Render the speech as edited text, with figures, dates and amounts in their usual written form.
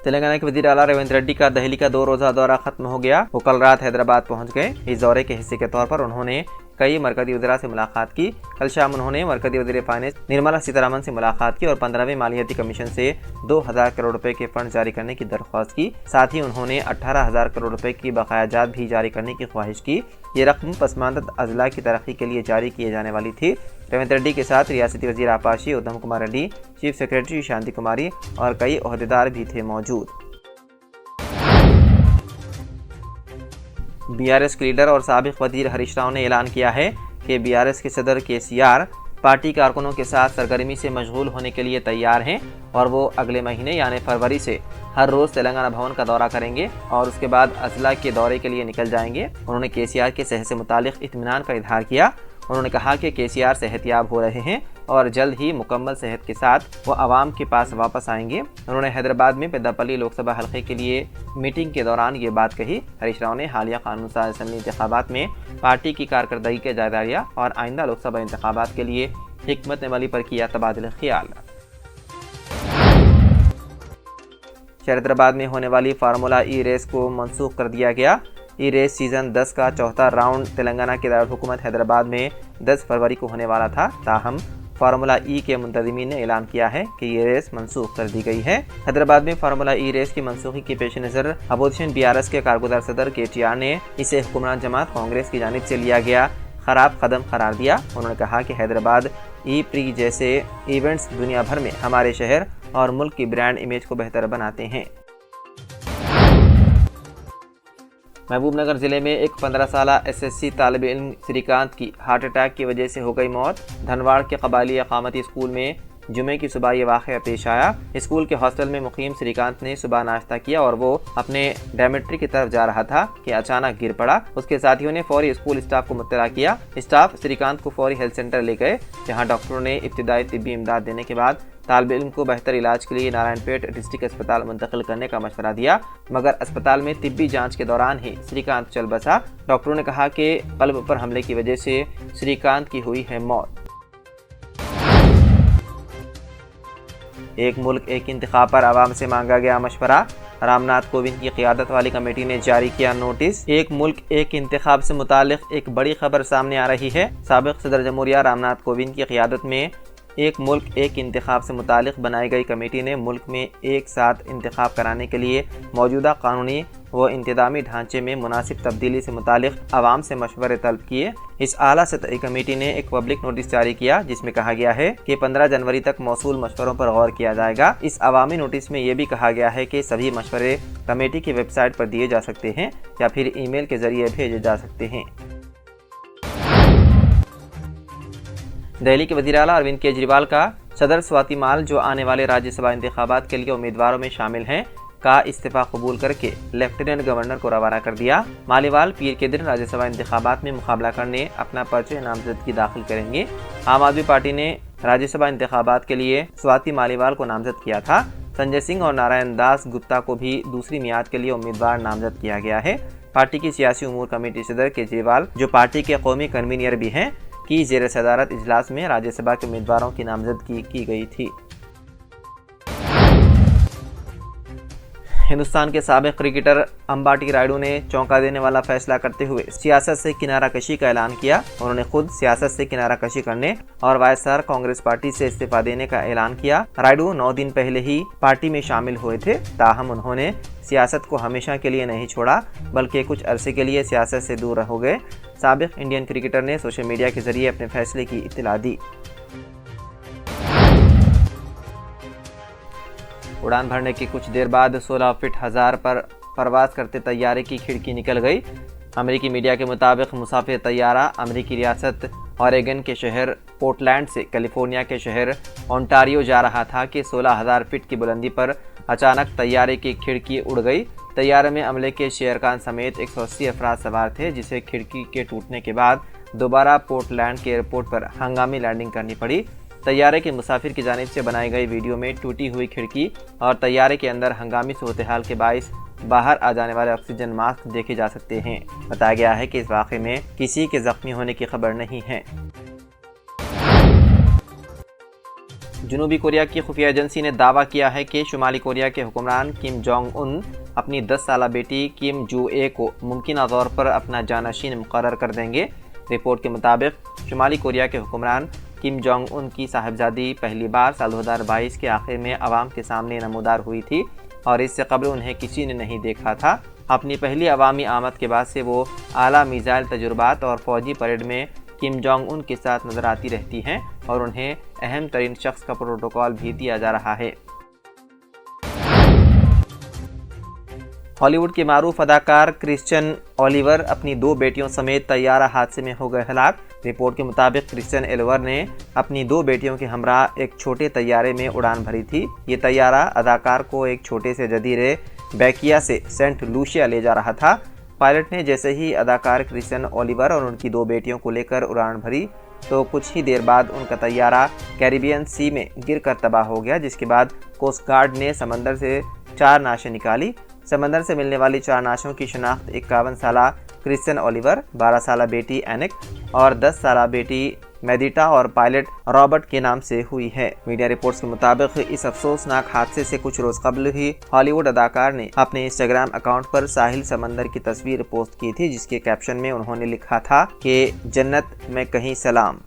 तेलंगाना के वज़ीर आला रेवंत रेड्डी का दिल्ली का 2 रोज़ा दौरा खत्म हो गया। वो कल रात हैदराबाद पहुंच गए। इस दौरे के हिस्से के तौर पर उन्होंने कई मरकजी वज़ीरा से मुलाकात की। कल शाम उन्होंने मरकजी वज़ीर फाइनेंस निर्मला सीतारमण से मुलाकात की और 15वें मालियाती कमीशन से 2000 करोड़ रुपए के फंड जारी करने की दरख्वास्त की। साथ ही उन्होंने 18,000 करोड़ रुपए की बकायाजात भी जारी करने की ख्वाहिश की। ये रकम पसमानदा अजला की तरक्की के लिए जारी किए जाने वाली थी। रेवंत रेड्डी के साथ रियासती वज़ीर आपाशी उत्तम कुमार रेड्डी, चीफ सेक्रेटरी शांति कुमारी और कई ओहदेदार भी थे मौजूद। बीआरएस के लीडर और साबिक वज़ीर हरीश राव ने ऐलान किया है कि बीआरएस के सदर केसीआर पार्टी कारकुनों के साथ सरगर्मी से मशगूल होने के लिए तैयार हैं और वो अगले महीने यानी फरवरी से हर रोज़ तेलंगाना भवन का दौरा करेंगे और उसके बाद अजला के दौरे के लिए निकल जाएंगे। उन्होंने केसीआर के सेहत से मुतालिक इत्मीनान का इजहार किया। उन्होंने कहा कि केसीआर सेहतियाब हो रहे हैं और जल्द ही मुकम्मल सेहत के साथ वो आवाम के पास वापस आएंगे। उन्होंने हैदराबाद में पेद्दापल्ली लोकसभा हल्के के लिए मीटिंग के दौरान ये बात कही। हरीश राव ने हालिया कानून साज असम्बली इंतखाबात में पार्टी की कारकर्दगी का जायजा लिया और आइंदा लोकसभा इंतखाबात के लिए हिकमत अमली पर किया तबादला ख्याल। हैदराबाद में होने वाली फार्मूला ई रेस को मनसूख कर दिया गया। ई रेस सीज़न 10 का चौथा राउंड तेलंगाना के दारुल हैदराबाद में 10 फरवरी को होने वाला था। ताहम फार्मूला ई के मुंतज़मीन ने ऐलान किया है कि ये रेस मनसूख कर दी गई है। हैदराबाद में फार्मूला ई रेस की मनसूखी के पेश नज़र अपोजिशन बीआरएस के कारगुजार सदर केटीआर ने इसे हुक्मरान जमात कांग्रेस की जानिब से लिया गया खराब कदम करार दिया। उन्होंने कहा कि हैदराबाद ई प्री जैसे इवेंट्स दुनिया भर में हमारे शहर और मुल्क की ब्रांड इमेज को बेहतर बनाते हैं। महबूबनगर जिले में एक 15 साला एसएससी तालिब इल्म श्रीकांत की हार्ट अटैक की वजह से हो गई मौत। धनवाड़ के कबाली अकामती स्कूल में जुमे की सुबह ये वाक़या पेश आया। स्कूल के हॉस्टल में मुकीम श्रीकांत ने सुबह नाश्ता किया और वो अपने डॉर्मेट्री की तरफ जा रहा था कि अचानक गिर पड़ा। उसके साथियों ने फौरी स्कूल स्टाफ को मुत्तला किया। स्टाफ श्रीकांत को फौरी हेल्थ सेंटर ले गए, जहां डॉक्टरों ने इब्तिदाई तिब्बी इमदाद देने के बाद तालिब इल्म को बेहतर इलाज के लिए नारायणपेट डिस्ट्रिक्ट अस्पताल मुंतकिल करने का मशवरा दिया, मगर अस्पताल में तिब्बी जांच के दौरान ही श्रीकांत चल बसा। डॉक्टरों ने कहा कि कल्ब पर हमले की वजह से श्रीकांत की हुई है मौत। एक मुल्क एक इंतखाब पर आवाम से मांगा गया मशवरा। रामनाथ कोविंद की क़ियादत वाली कमेटी ने जारी किया नोटिस। एक मुल्क एक इंतखाब से मुतालिक एक बड़ी खबर सामने आ रही है। साबिक़ सदर जमहूरिया रामनाथ कोविंद की क़ियादत में एक मुल्क एक इंतखाब से मुतालिक बनाई गई कमेटी ने मुल्क में एक साथ इंतखाब कराने के लिए मौजूदा कानूनी व इंतज़ामी ढांचे में मुनासिब तब्दीली से मुतालिक आवाम से मशवरे तलब किए। इस आला सतही कमेटी ने एक पब्लिक नोटिस जारी किया जिसमें कहा गया है कि 15 जनवरी तक मौसूल मशवरों पर गौर किया जाएगा। इस अवामी नोटिस में यह भी कहा गया है कि सभी मशवरे कमेटी की वेबसाइट पर दिए जा सकते हैं या फिर ईमेल के जरिए भेजे जा सकते हैं। दिल्ली के वज़ीर आला अरविंद केजरीवाल का सदर स्वाति माल, जो आने वाले राज्यसभा इंतखाबात के लिए उम्मीदवारों में शामिल हैं, का इस्तीफा कबूल करके लेफ्टिनेंट गवर्नर को रवाना कर दिया। मालीवाल पीर के दिन राज्यसभा इंतखाबात में मुकाबला करने अपना पर्चे नामजदगी दाखिल करेंगे। आम आदमी पार्टी ने राज्यसभा इंतखाबात के लिए स्वाति मालीवाल को नामजद किया था। संजय सिंह और नारायण दास गुप्ता को भी दूसरी मियाद के लिए उम्मीदवार नामजद किया गया है। पार्टी की सियासी उमूर कमेटी सदर केजरीवाल, जो पार्टी के कौमी कन्वीनर भी हैं, की ज़ेर सदारत इजलास में राज्यसभा के उम्मीदवारों की नामजदगी की गई थी। हिंदुस्तान के साबिक़ क्रिकेटर अंबाटी रायडू ने चौंका देने वाला फैसला करते हुए सियासत से किनारा कशी का ऐलान किया। उन्होंने खुद सियासत से किनारा कशी करने और वायएसआर कांग्रेस पार्टी से इस्तीफा देने का ऐलान किया। रायडू 9 दिन पहले ही पार्टी में शामिल हुए थे। ताहम उन्होंने सियासत को हमेशा के लिए नहीं छोड़ा, बल्कि कुछ अरसे के लिए सियासत से दूर हो गए। साबिक़ इंडियन क्रिकेटर ने सोशल मीडिया के जरिए अपने फैसले की इत्तला दी। उड़ान भरने की कुछ देर बाद 16 फीट 1000 पर परवाज करते तैयारे की खिड़की निकल गई। अमेरिकी मीडिया के मुताबिक मुसाफिर तैयारा अमेरिकी रियासत ऑरेगन के शहर पोर्टलैंड से कैलिफोर्निया के शहर ओंटारियो जा रहा था कि 16,000 फीट की बुलंदी पर अचानक तैयारे की खिड़की उड़ गई। तैयारे में अमले के शेर खान समेत 180 अफराद सवार थे, जिसे खिड़की के टूटने के बाद दोबारा पोर्टलैंड के एयरपोर्ट पर हंगामी लैंडिंग करनी पड़ी। तैयारे के मुसाफिर की जानिब से बनाई गई वीडियो में टूटी हुई खिड़की और तैयारे के अंदर हंगामी सूरत-ए-हाल के बाइस बाहर आ जाने वाले ऑक्सीजन मास्क देखे जा सकते हैं। बताया गया है कि इस वाक़े में किसी के जख्मी होने की खबर नहीं है। जनूबी कोरिया की खुफिया एजेंसी ने दावा किया है कि शुमाली कोरिया के हुक्मरान किम जोंग उन अपनी 10 साला बेटी किम जू ए को मुमकिन तौर पर अपना जानशीन मुकर्रर कर देंगे। रिपोर्ट के मुताबिक शुमाली कोरिया के हुक्मरान किम जोंग उन की साहिबजादी पहली बार साल 2022 के आखिर में अवाम के सामने नमूदार हुई थी और इससे कबल उन्हें किसी ने नहीं देखा था। अपनी पहली अवामी आमद के बाद से वो आला मिसाइल तजुर्बात और फौजी परेड में किम जोंग उन के साथ नजर आती रहती हैं और उन्हें अहम तरीन शख्स का प्रोटोकॉल भी दिया जा रहा है। हॉलीवुड के मारूफ अदाकार क्रिश्चियन ओलिवर अपनी 2 बेटियों समेत तैयारा हादसे में हो गए हलाक। रिपोर्ट के मुताबिक क्रिश्चियन ओलिवर ने अपनी 2 बेटियों के हमरा एक छोटे तैयारे में उड़ान भरी थी। ये तैयारा अदाकार को एक छोटे से जजीरे बैकिया से सेंट लूसिया ले जा रहा था। पायलट ने जैसे ही अदाकार क्रिश्चियन ओलिवर और उनकी 2 बेटियों को लेकर उड़ान भरी तो कुछ ही देर बाद उनका तैयारा कैरिबियन सी में गिरकर तबाह हो गया, जिसके बाद कोस्ट गार्ड ने समंदर से 4 नाशें निकाली। समंदर से मिलने वाली 4 नाशों की शनाख्त 51 साला क्रिश्चियन ओलिवर, 12 साला बेटी एनिक और 10 साला बेटी मेडिटा और पायलट रॉबर्ट के नाम से हुई है। मीडिया रिपोर्ट्स के मुताबिक इस अफसोसनाक हादसे से कुछ रोज कबल ही हॉलीवुड अदाकार ने अपने इंस्टाग्राम अकाउंट पर साहिल समंदर की तस्वीर पोस्ट की थी, जिसके कैप्शन में उन्होंने लिखा था कि जन्नत में कहीं सलाम।